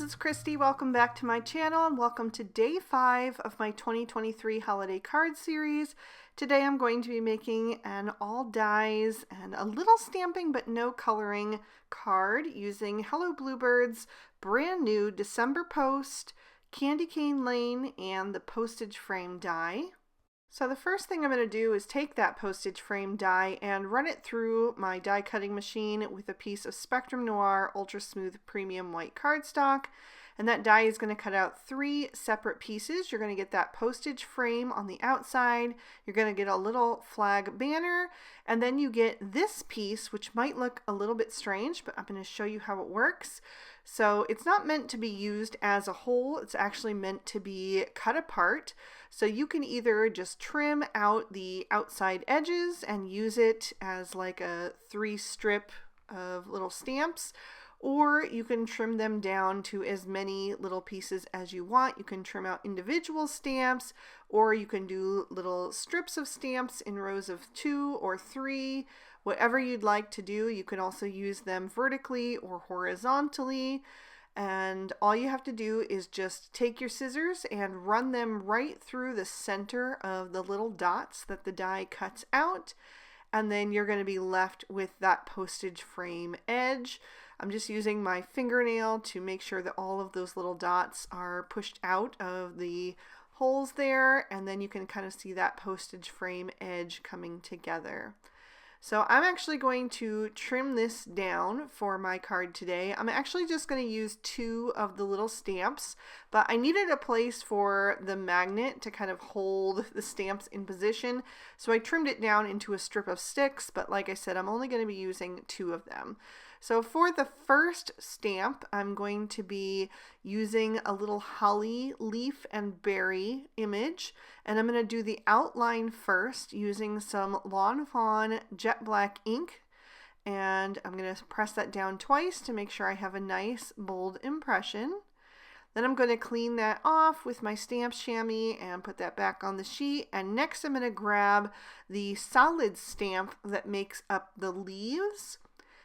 it's Christy. Welcome back to my channel and welcome to day 5 of my 2023 holiday card series. Today I'm going to be making an all dies and a little stamping but no coloring card using Hello Bluebird's brand new December Post, Candy Cane Lane, and the Postage frame die. So the first thing I'm going to do is take that postage frame die and run it through my die cutting machine with a piece of Spectrum Noir Ultra Smooth Premium White cardstock. And that die is going to cut out 3 separate pieces. You're going to get that postage frame on the outside. You're going to get a little flag banner. And then you get this piece, which might look a little bit strange, but I'm going to show you how it works. So it's not meant to be used as a whole. It's actually meant to be cut apart. So you can either just trim out the outside edges and use it as like a 3-strip of little stamps, or you can trim them down to as many little pieces as you want. You can trim out individual stamps, or you can do little strips of stamps in rows of 2 or 3, whatever you'd like to do. You can also use them vertically or horizontally. And all you have to do is just take your scissors and run them right through the center of the little dots that the die cuts out. And then you're going to be left with that postage frame edge. I'm just using my fingernail to make sure that all of those little dots are pushed out of the holes there. And then you can kind of see that postage frame edge coming together. So I'm actually going to trim this down for my card today. I'm actually just going to use 2 of the little stamps, but I needed a place for the magnet to kind of hold the stamps in position. So I trimmed it down into a strip of sticks, but like I said, I'm only going to be using 2 of them. So for the first stamp, I'm going to be using a little holly leaf and berry image, and I'm going to do the outline first using some Lawn Fawn jet black ink, and I'm going to press that down twice to make sure I have a nice bold impression. Then I'm going to clean that off with my stamp chamois and put that back on the sheet. And next I'm going to grab the solid stamp that makes up the leaves.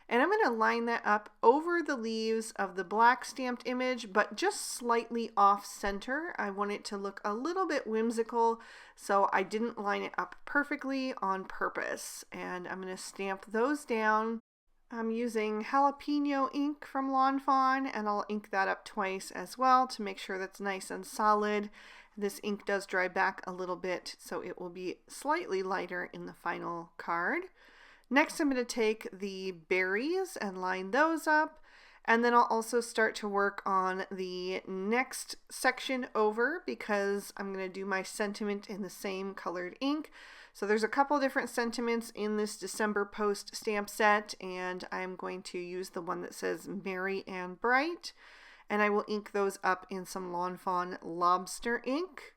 And I'm going to line that up over the leaves of the black stamped image, but just slightly off center. I want it to look a little bit whimsical, so I didn't line it up perfectly on purpose. And I'm going to stamp those down. I'm using jalapeno ink from Lawn Fawn, and I'll ink that up twice as well to make sure that's nice and solid. This ink does dry back a little bit, so it will be slightly lighter in the final card. Next, I'm going to take the berries and line those up, and then I'll also start to work on the next section over because I'm going to do my sentiment in the same colored ink. So there's a couple different sentiments in this December Post stamp set, and I'm going to use the one that says Merry and Bright, and I will ink those up in some Lawn Fawn lobster ink.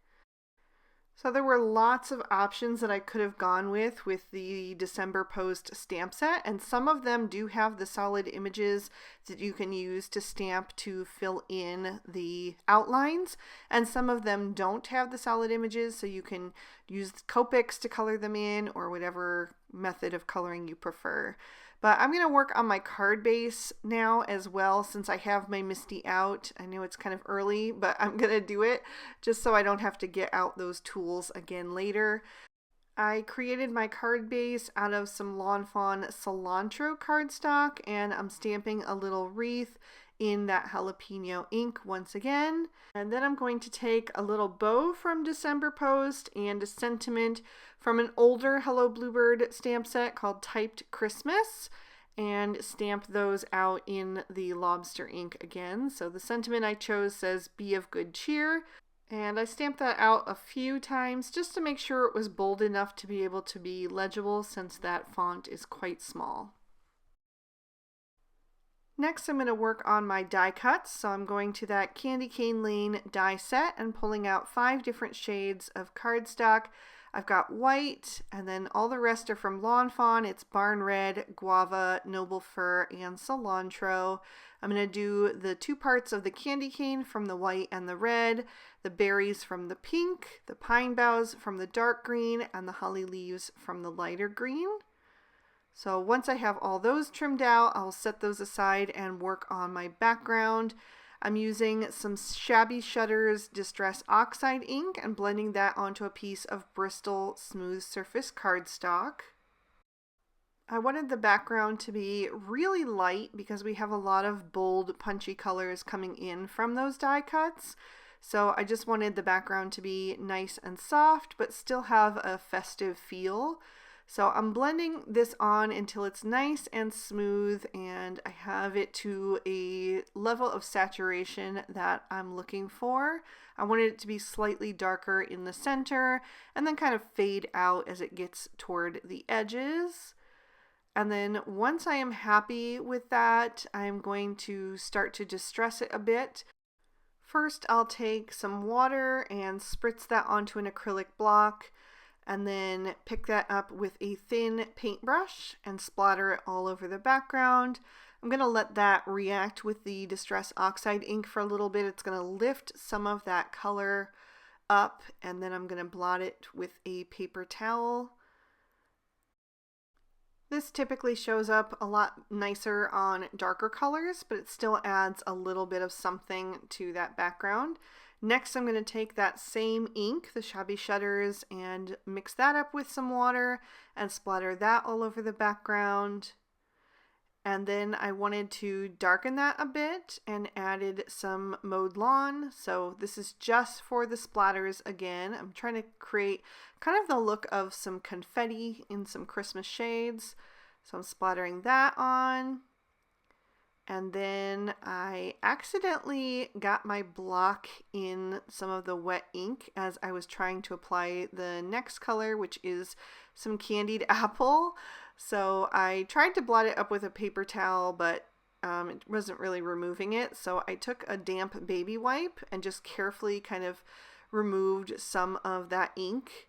So there were lots of options that I could have gone with the December Post stamp set, and some of them do have the solid images that you can use to stamp to fill in the outlines, and some of them don't have the solid images, so you can use Copics to color them in or whatever method of coloring you prefer. But I'm going to work on my card base now as well since I have my Misty out. I know it's kind of early, but I'm going to do it just so I don't have to get out those tools again later. I created my card base out of some Lawn Fawn cilantro cardstock, and I'm stamping a little wreath in that jalapeno ink once again. And then I'm going to take a little bow from December Post and a sentiment from an older Hello Bluebird stamp set called Typed Christmas and stamp those out in the lobster ink again. So the sentiment I chose says, "Be of good cheer." And I stamped that out a few times just to make sure it was bold enough to be able to be legible since that font is quite small. Next, I'm going to work on my die cuts. So I'm going to that Candy Cane Lane die set and pulling out 5 different shades of cardstock. I've got white, and then all the rest are from Lawn Fawn. It's Barn Red, Guava, Noble Fir, and Cilantro. I'm going to do the 2 parts of the candy cane from the white and the red, the berries from the pink, the pine boughs from the dark green, and the holly leaves from the lighter green. So once I have all those trimmed out, I'll set those aside and work on my background. I'm using some Shabby Shutters Distress Oxide ink and blending that onto a piece of Bristol Smooth Surface cardstock. I wanted the background to be really light because we have a lot of bold, punchy colors coming in from those die cuts. So I just wanted the background to be nice and soft, but still have a festive feel. So I'm blending this on until it's nice and smooth, and I have it to a level of saturation that I'm looking for. I wanted it to be slightly darker in the center and then kind of fade out as it gets toward the edges. And then once I am happy with that, I'm going to start to distress it a bit. First, I'll take some water and spritz that onto an acrylic block, and then pick that up with a thin paintbrush and splatter it all over the background. I'm going to let that react with the Distress Oxide ink for a little bit. It's going to lift some of that color up, and then I'm going to blot it with a paper towel. This typically shows up a lot nicer on darker colors, but it still adds a little bit of something to that background. Next, I'm going to take that same ink, the Shabby Shutters, and mix that up with some water and splatter that all over the background. And then I wanted to darken that a bit and added some mowed lawn. So this is just for the splatters again. I'm trying to create kind of the look of some confetti in some Christmas shades. So I'm splattering that on. And then I accidentally got my block in some of the wet ink as I was trying to apply the next color, which is some candied apple. So I tried to blot it up with a paper towel, but it wasn't really removing it. So I took a damp baby wipe and just carefully kind of removed some of that ink.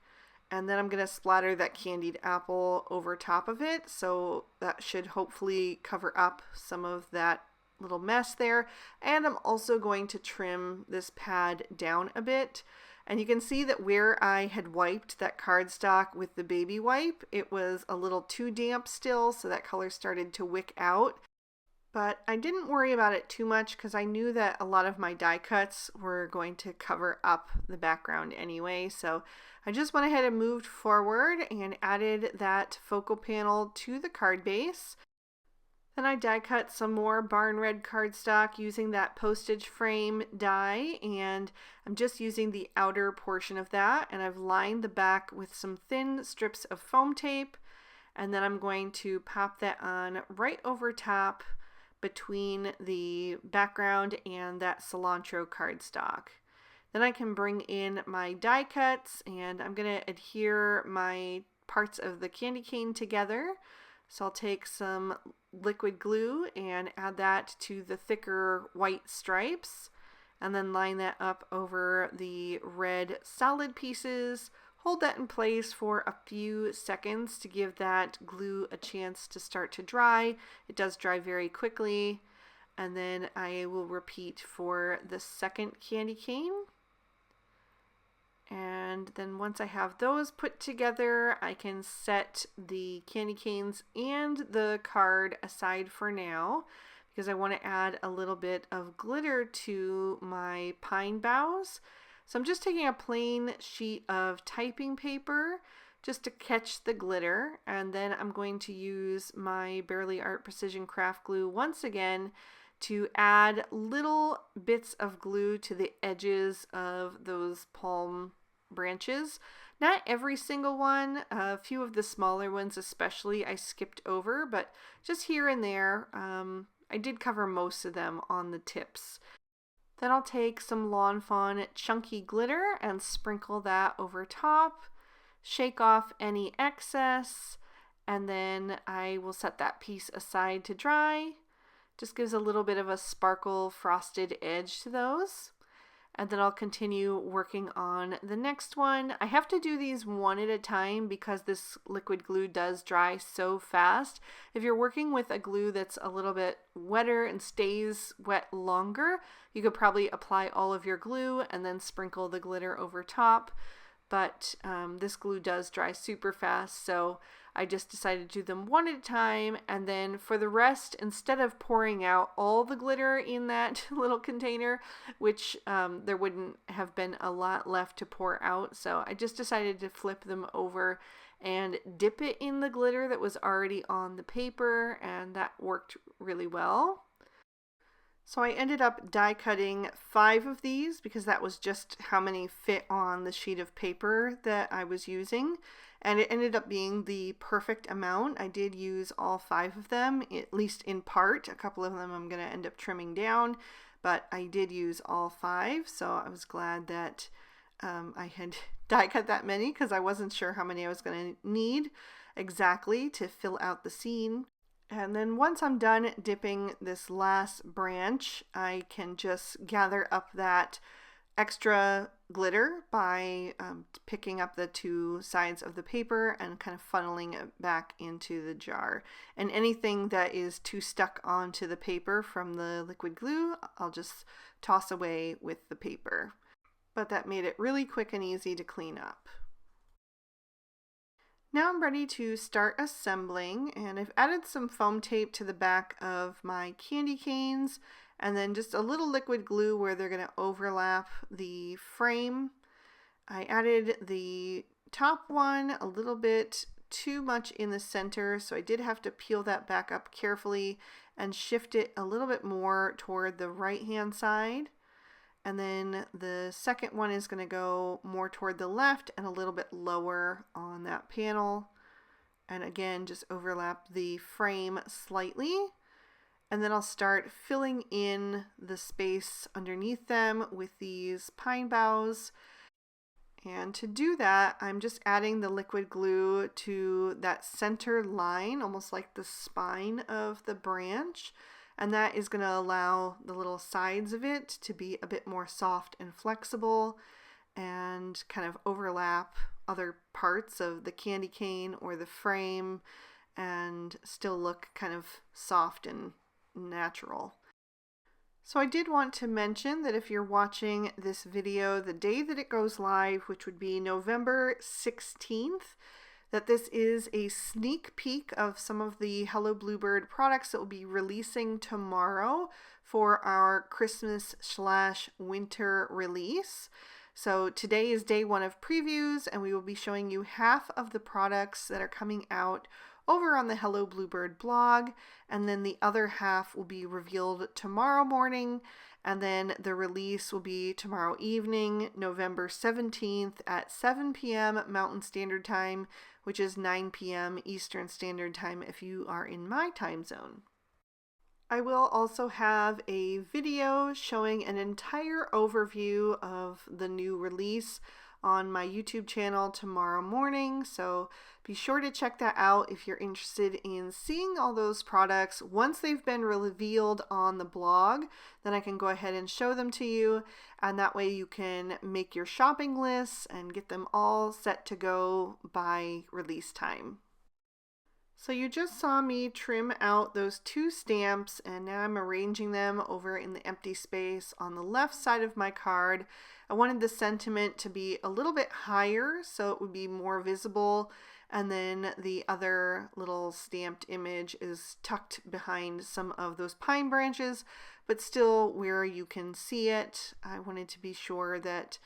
And then I'm going to splatter that candied apple over top of it. So that should hopefully cover up some of that little mess there. And I'm also going to trim this pad down a bit. And you can see that where I had wiped that cardstock with the baby wipe, it was a little too damp still, so that color started to wick out. But I didn't worry about it too much because I knew that a lot of my die cuts were going to cover up the background anyway. So I just went ahead and moved forward and added that focal panel to the card base. Then I die cut some more barn red cardstock using that postage frame die, and I'm just using the outer portion of that, and I've lined the back with some thin strips of foam tape, and then I'm going to pop that on right over top between the background and that cilantro cardstock. Then I can bring in my die cuts, and I'm going to adhere my parts of the candy cane together. So I'll take some liquid glue and add that to the thicker white stripes, and then line that up over the red solid pieces. Hold that in place for a few seconds to give that glue a chance to start to dry. It does dry very quickly. And then I will repeat for the second candy cane. And then once I have those put together, I can set the candy canes and the card aside for now because I want to add a little bit of glitter to my pine boughs. So I'm just taking a plain sheet of typing paper just to catch the glitter, and then I'm going to use my Bearly Art Precision Craft Glue once again to add little bits of glue to the edges of those palm branches. Not every single one, a few of the smaller ones especially I skipped over, but just here and there. I did cover most of them on the tips. Then I'll take some Lawn Fawn chunky glitter and sprinkle that over top, shake off any excess, and then I will set that piece aside to dry. Just gives a little bit of a sparkle frosted edge to those. And then I'll continue working on the next one. I have to do these one at a time because this liquid glue does dry so fast. If you're working with a glue that's a little bit wetter and stays wet longer, you could probably apply all of your glue and then sprinkle the glitter over top. but this glue does dry super fast, so I just decided to do them one at a time. And then for the rest, instead of pouring out all the glitter in that little container, which there wouldn't have been a lot left to pour out, so I just decided to flip them over and dip it in the glitter that was already on the paper, and that worked really well. So I ended up die cutting 5 of these because that was just how many fit on the sheet of paper that I was using, and it ended up being the perfect amount. I did use all 5 of them, at least in part. A couple of them I'm going to end up trimming down, but I did use all 5, so I was glad that I had die cut that many because I wasn't sure how many I was going to need exactly to fill out the scene. And then once I'm done dipping this last branch, I can just gather up that extra glitter by picking up the 2 sides of the paper and kind of funneling it back into the jar. And anything that is too stuck onto the paper from the liquid glue, I'll just toss away with the paper. But that made it really quick and easy to clean up. Now I'm ready to start assembling, and I've added some foam tape to the back of my candy canes and then just a little liquid glue where they're going to overlap the frame. I added the top one a little bit too much in the center, so I did have to peel that back up carefully and shift it a little bit more toward the right hand side. And then the second one is going to go more toward the left and a little bit lower on that panel. And again, just overlap the frame slightly. And then I'll start filling in the space underneath them with these pine boughs. And to do that, I'm just adding the liquid glue to that center line, almost like the spine of the branch. And that is going to allow the little sides of it to be a bit more soft and flexible and kind of overlap other parts of the candy cane or the frame and still look kind of soft and natural. So I did want to mention that if you're watching this video the day that it goes live, which would be November 16th, that this is a sneak peek of some of the Hello Bluebird products that will be releasing tomorrow for our Christmas/winter release. So today is day 1 of previews, and we will be showing you half of the products that are coming out over on the Hello Bluebird blog, and then the other half will be revealed tomorrow morning, and then the release will be tomorrow evening, November 17th at 7 p.m. Mountain Standard Time, which is 9 p.m. Eastern Standard Time if you are in my time zone. I will also have a video showing an entire overview of the new release on my YouTube channel tomorrow morning, so be sure to check that out if you're interested in seeing all those products. Once they've been revealed on the blog, then I can go ahead and show them to you, and that way you can make your shopping lists and get them all set to go by release time. So you just saw me trim out those 2 stamps, and now I'm arranging them over in the empty space on the left side of my card. I wanted the sentiment to be a little bit higher so it would be more visible, and then the other little stamped image is tucked behind some of those pine branches, but still where you can see it. I wanted to be sure that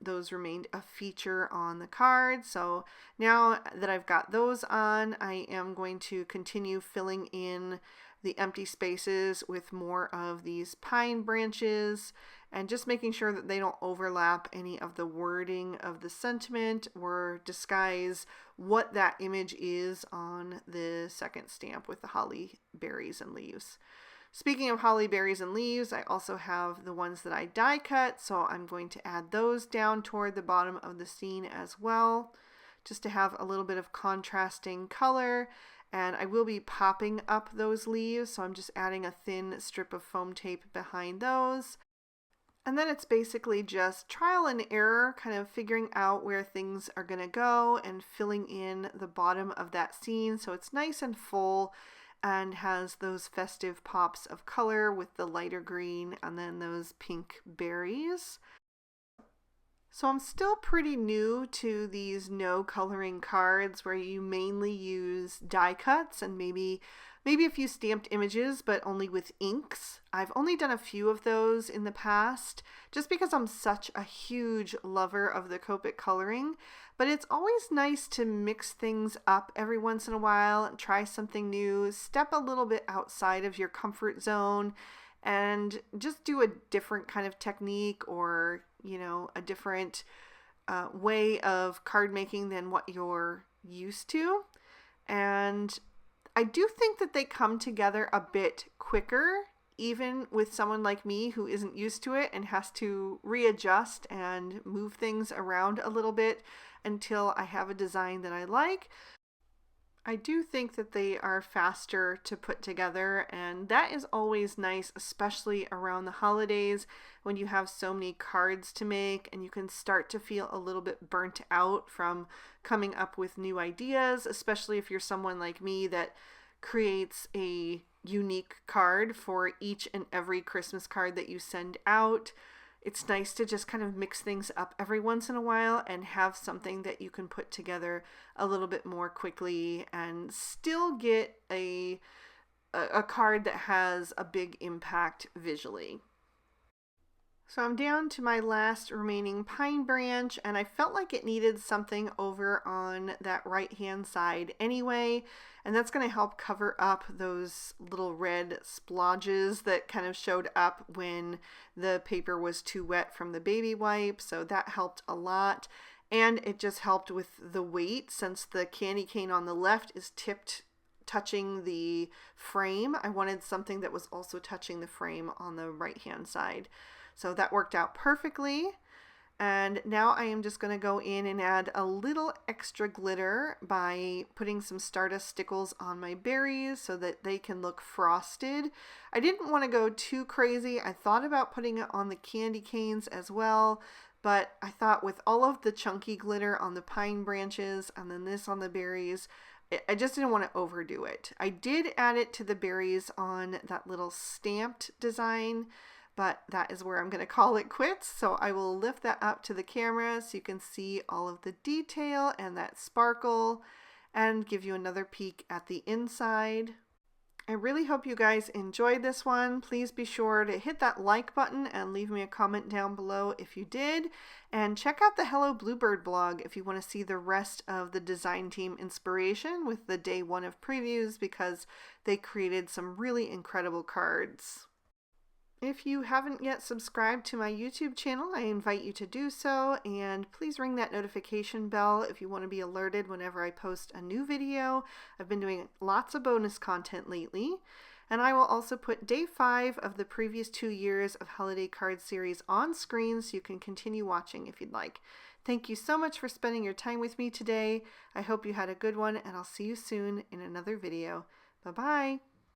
those remained a feature on the card. So now that I've got those on, I am going to continue filling in the empty spaces with more of these pine branches and just making sure that they don't overlap any of the wording of the sentiment or disguise what that image is on the second stamp with the holly berries and leaves. Speaking of holly berries and leaves, I also have the ones that I die cut, so I'm going to add those down toward the bottom of the scene as well, just to have a little bit of contrasting color. And I will be popping up those leaves, so I'm just adding a thin strip of foam tape behind those. And then it's basically just trial and error, kind of figuring out where things are going to go and filling in the bottom of that scene so it's nice and full and has those festive pops of color with the lighter green and then those pink berries. So I'm still pretty new to these no coloring cards where you mainly use die cuts and maybe a few stamped images, but only with inks. I've only done a few of those in the past just because I'm such a huge lover of the Copic coloring, but it's always nice to mix things up every once in a while and try something new, step a little bit outside of your comfort zone and just do a different kind of technique or, a different way of card making than what you're used to. And I do think that they come together a bit quicker, even with someone like me who isn't used to it and has to readjust and move things around a little bit until I have a design that I like. I do think that they are faster to put together, and that is always nice, especially around the holidays when you have so many cards to make and you can start to feel a little bit burnt out from coming up with new ideas, especially if you're someone like me that creates a unique card for each and every Christmas card that you send out. It's nice to just kind of mix things up every once in a while and have something that you can put together a little bit more quickly and still get a card that has a big impact visually. So I'm down to my last remaining pine branch, and I felt like it needed something over on that right hand side anyway, and that's going to help cover up those little red splodges that kind of showed up when the paper was too wet from the baby wipe, so that helped a lot. And it just helped with the weight since the candy cane on the left is tipped touching the frame. I wanted something that was also touching the frame on the right hand side. So that worked out perfectly. And now I am just going to go in and add a little extra glitter by putting some Stardust stickles on my berries so that they can look frosted. I didn't want to go too crazy. I thought about putting it on the candy canes as well, but I thought with all of the chunky glitter on the pine branches and then this on the berries, I just didn't want to overdo it. I did add it to the berries on that little stamped design, but that is where I'm going to call it quits. So I will lift that up to the camera so you can see all of the detail and that sparkle and give you another peek at the inside. I really hope you guys enjoyed this one. Please be sure to hit that like button and leave me a comment down below if you did. And check out the Hello Bluebird blog if you want to see the rest of the design team inspiration with the day 1 of previews because they created some really incredible cards. If you haven't yet subscribed to my YouTube channel, I invite you to do so, and please ring that notification bell if you want to be alerted whenever I post a new video. I've been doing lots of bonus content lately, and I will also put day 5 of the previous 2 years of holiday card series on screen so you can continue watching if you'd like. Thank you so much for spending your time with me today. I hope you had a good one, and I'll see you soon in another video. Bye-bye.